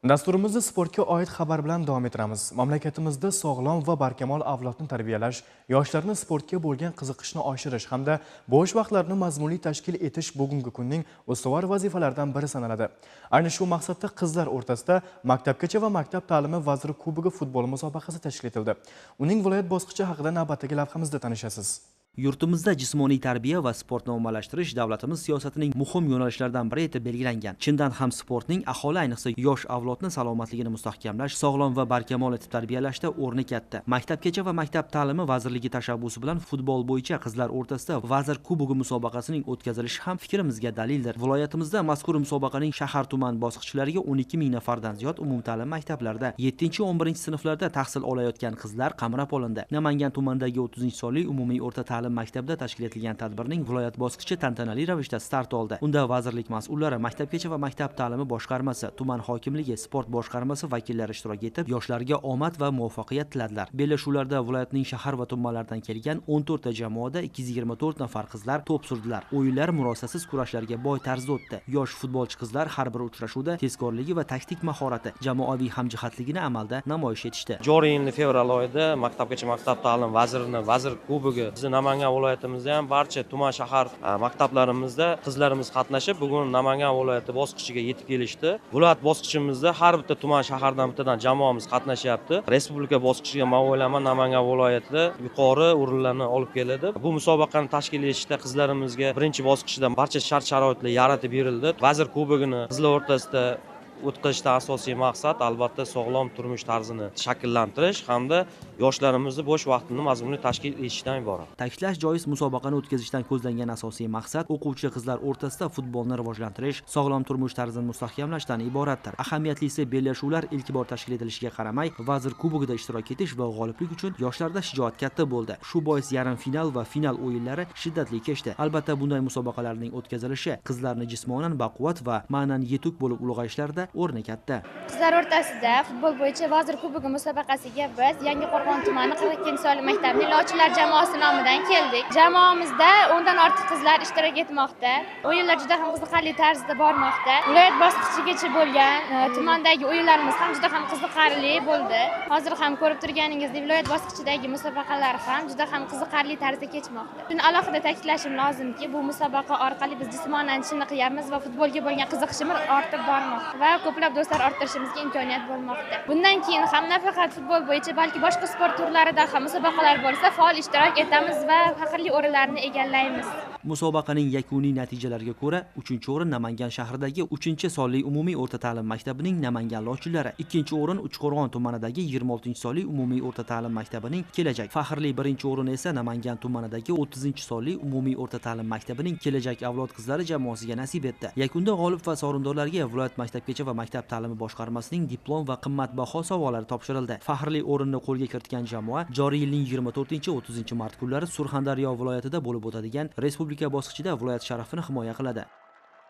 Dasturimizda sportga oid xabar bilan davom ettiramiz. Mamlakatimizda sog'lom va barkamol avlodni tarbiyalash, yoshlarni sportga bo'lgan qiziqishni oshirish hamda bo'sh vaqtlarni mazmunli tashkil etish bugungi kunning ustuvor vazifalaridan biri sanaladi. Ayni shu maqsadda qizlar o'rtasida Maktabgacha va maktab ta'limi vaziri kubogi futbol musobaqasi tashkil etildi. Uning viloyat bosqichi haqida navbatdagi lavhamizda tanishasiz. Yurtimizda jismoniy tarbiya va sportni ommalashtirish davlatimiz siyosatining muhim yo'nalishlaridan biri etib belgilangan. Chindan ham sportning aholi ayniqsa yosh avlodni salomatligini mustahkamlash, sog'lom va barkamol etib tarbiyalashda o'rni katta. Maktabgacha va maktab ta'limi vazirligi tashabbusi bilan futbol bo'yicha qizlar o'rtasida vazir kubogi musobaqasining o'tkazilishi ham fikrimizga dalildir. Viloyatimizda mazkur musobaqaning shahar-tuman bosqichlariga 12 ming nafardan ziyod umumta'lim maktablarda 7-11 sinflarda tahsil olayotgan qizlar qamrab olindi. Namangan tumanidagi 30-sonli umumiy o'rta ta'lim maktabda tashkil etilgan tadbirning viloyat bosqichi tantanali ravishda start oldi. Unda vazirlik mas'ullari, maktabgacha va maktab ta'limi boshqarmasi, tuman hokimligi, sport boshqarmasi vakillari ishtirok etib, yoshlarga omad va muvaffaqiyat tiladilar. Bellashuvlarda viloyatning shahar va tumanlaridan kelgan 14 ta jamoada 224 nafar qizlar to'p surdilar. O'yinlar murosasiz kurashlarga boy tarzda o'tdi. Yosh futbolchi qizlar har bir uchrashuvda tezkorligi va taktik mahorati, jamoaviy hamjihatligini amalda namoyish etishdi. Joriy yilning fevral oyida Maktabgacha maktab ta'limi vazirini vazir kubogi Namangan viloyatimizda ham barcha tuman shahar maktablarimizda qizlarimiz qatnashib, bugun Namangan viloyati bosqichiga yetib kelishdi. Viloyat bosqichimizda har bitta tuman shahardan bittadan jamoamiz qatnashyapti. Respublika bosqichiga men o'ylayman Namangan viloyatida yuqori o'rinlarni olib keladi. Bu musobaqani tashkil etishda qizlarimizga birinchi bosqichda barcha shart-sharoitlar yaratib berildi. Vazir kubogini qizlar o'rtasida o'tkazishda asosiy maqsad albatta sog'lom turmush tarzini shakllantirish hamda yoshlarimizni bo'sh vaqtini mazmunli tashkil etishdan iborat. Ta'kidlash joiz, musobaqani o'tkazishdan ko'zlangan asosiy maqsad o'quvchi qizlar o'rtasida futbolni rivojlantirish, sog'lom turmush tarzini mustahkamlashdan iboratdir. Ahamiyatli bellashuvlar ilk bor tashkil etilishiga qaramay, vazir kubogida ishtirok etish va g'oliblik uchun yoshlarda shijoat katta bo'ldi. Shu bois yarim final va final o'yinlari shiddatli kechdi. Albatta bunday musobaqalarning o'tkazilishi qizlarni jismonan baquvvat va ma'nan yetuk bo'lib ulg'ayishlarida o'rni katta. Qizlar o'rtasida futbol bo'yicha vazir kubogi musobaqasiga biz Yangiqo'rg'on tumani 42-sonli maktabning Lochilar jamoasi nomidan keldik. Jamoamizda 10 dan ortiq qizlar ishtirok etmoqda. O'yinlar juda ham qiziqarli tarzda bormoqda. Viloyat bosqichigacha bo'lgan tumandagi o'yinlarimiz ham juda ham qiziqarli bo'ldi. Hozir ham ko'rib turganingizdek, viloyat bosqichidagi musobaqalar ham juda ham qiziqarli tarzda kechmoqda. Shuni alohida ta'kidlashim lozimki, bu musobaqa orqali biz jismonan chiniqyapmiz va futbolga bo'lgan qiziqishimiz ortib bormoqda va ko'plab do'stlar orttirishimizga imkoniyat bo'lmoqda. Bundan keyin ham nafaqat futbol bo'yicha, balki boshqa sport turlarida ham musobaqalar bo'lsa, faol ishtirok etamiz va faxrli o'rinlarni egallaymiz. Musobaqaning yakuniy natijalariga ko'ra, 3-o'rin Namangan shahridagi 3-sonli umumiy o'rta ta'lim maktabining Namangan Lochilari, 2-o'rin Uchqo'rg'on tumanidagi 26-sonli umumiy o'rta ta'lim maktabining Kelajak, faxrli 1-o'rin esa Namangan tumanidagi 30-sonli umumiy o'rta ta'lim maktabining Kelajak avlod qizlari jamoasiga nasib etdi. Yakunda g'olib va sovrindorlarga viloyat maktabgacha va maktab ta'limi boshqarmasining diplom va qimmatbaho sovg'alari topshirildi. Faxrli o'rinni qo'lga kiritgan jamoa joriy yilning 24-30 mart kunlari Surxondaryo viloyatida bo'lib o'tadigan respublika bosqichida viloyat sharafini himoya qiladi.